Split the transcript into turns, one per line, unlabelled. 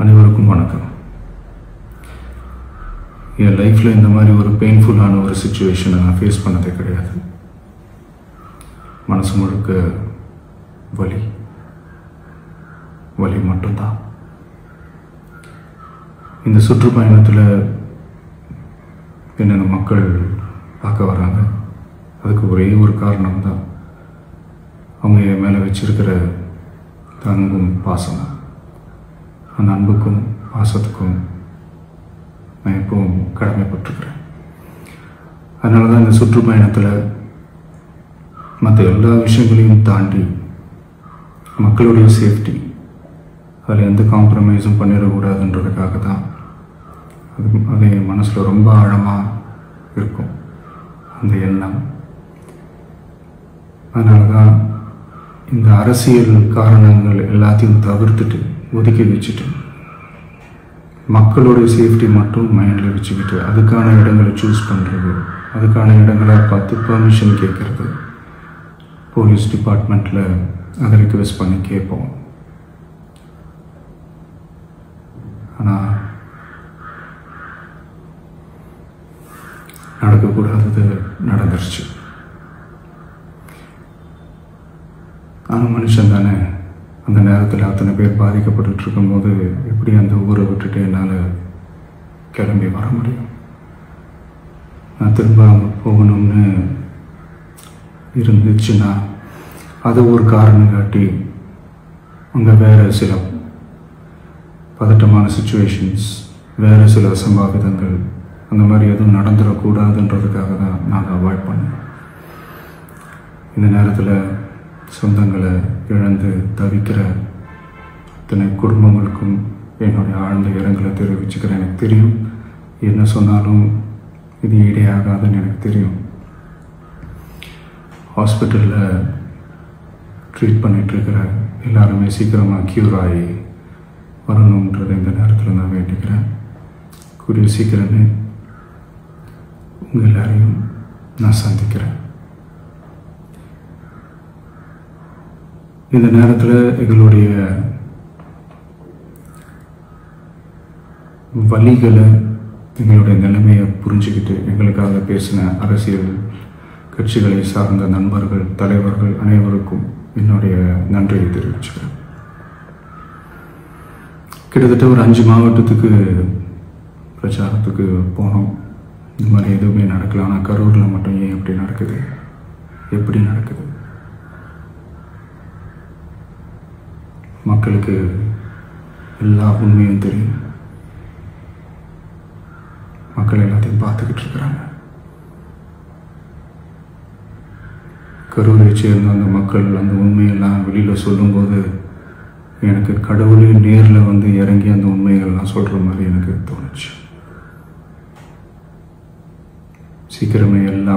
அனைவருக்கும் வணக்கம். என் லைஃப்பில் இந்த மாதிரி ஒரு பெயின்ஃபுல்லான ஒரு சிச்சுவேஷனை நான் ஃபேஸ் பண்ணதே கிடையாது. மனசு முழுக்க வலி வலி மட்டும்தான். இந்த சுற்றுப்பயணத்தில் என்னென்ன மக்கள் பார்க்க வராங்க, அதுக்கு ஒரே ஒரு காரணம் தான், அவங்க என் மேலே வச்சிருக்கிற அன்பும் பாசம். அந்த அன்புக்கும் பாசத்துக்கும் நான் எப்பவும் கடமைப்பட்டிருக்கிறேன். அதனால தான் இந்த சுற்றுப்பயணத்தில் மற்ற எல்லா விஷயங்களையும் தாண்டி மக்களுடைய சேஃப்டி, அதில் எந்த காம்ப்ரமைஸும் பண்ணிடக்கூடாதுன்றதுக்காக தான் அது என் மனசில் ரொம்ப ஆழமாக இருக்கும் அந்த எண்ணம். அதனால தான் இந்த அரசியல் காரணங்கள் எல்லாத்தையும் தவிர்த்துட்டு ஒதுக்கி வச்சுட்டு மக்களுடைய சேஃப்டி மட்டும் மைண்டில் வச்சுக்கிட்டு அதுக்கான இடங்களை சூஸ் பண்ணுறது, அதுக்கான இடங்களை பார்த்து பெர்மிஷன் கேட்குறது, போலீஸ் டிபார்ட்மெண்ட்டில் அதை ரிக்வெஸ்ட் பண்ணி கேட்போம். ஆனால் நடக்கக்கூடாதது நடந்துருச்சு. ஆனால் மனுஷன் தானே, அந்த நேரத்தில் அத்தனை பேர் பாதிக்கப்பட்டு இருக்கும்போது எப்படி அந்த ஊரை விட்டுட்டு என்னால் கிளம்பி வர முடியும்? நான் திரும்ப அங்கே போகணும்னு இருந்துச்சுன்னா அதை ஒரு காரணம் காட்டி அங்கே வேறு சில பதட்டமான சுச்சுவேஷன்ஸ், வேறு சில அசம்பாவிதங்கள் அந்த மாதிரி எதுவும் நடந்துடக்கூடாதுன்றதுக்காக தான் நாங்கள் அவாய்ட் பண்ணோம். இந்த நேரத்தில் சொந்தங்களை இழந்து தவிக்கிற அத்தனை குடும்பங்களுக்கும் என்னுடைய ஆழ்ந்த இரங்கலை தெரிவிச்சுக்கிறேன். எனக்கு தெரியும், என்ன சொன்னாலும் இது ஈடேயாகாதுன்னு எனக்கு தெரியும். ஹாஸ்பிட்டலில் ட்ரீட் பண்ணிகிட்ருக்கிற எல்லாருமே சீக்கிரமாக க்யூர் ஆகி வரணுன்றதை இந்த நேரத்தில் நான் வேண்டிக்கிறேன். கூடிய சீக்கிரமே உங்கள் எல்லாரையும் நான் சந்திக்கிறேன். இந்த நேரத்தில் எங்களுடைய வலிகளை, எங்களுடைய நிலைமையை புரிஞ்சுக்கிட்டு எங்களுக்காக பேசின அரசியல் கட்சிகளை சார்ந்த நண்பர்கள், தலைவர்கள் அனைவருக்கும் என்னுடைய நன்றியை தெரிவிச்சுக்கிறேன். கிட்டத்தட்ட ஒரு 5 மாவட்டத்துக்கு பிரச்சாரத்துக்கு போனோம். இந்த மாதிரி எதுவுமே நடக்கல. ஆனால் கரூரில் மட்டும் ஏன் எப்படி நடக்குது, எப்படி நடக்குது? மக்களுக்கு எல்லா உண்மையும் தெரியும். மக்கள் எல்லாத்தையும் பார்த்துக்கிட்டு இருக்கிறாங்க. கரூரை சேர்ந்த அந்த மக்கள் அந்த உண்மையெல்லாம் வெளியில் சொல்லும்போது எனக்கு கடவுளே நேரில் வந்து இறங்கி அந்த உண்மைகள்லாம் சொல்கிற மாதிரி எனக்கு தோணுச்சு. சீக்கிரமே எல்லா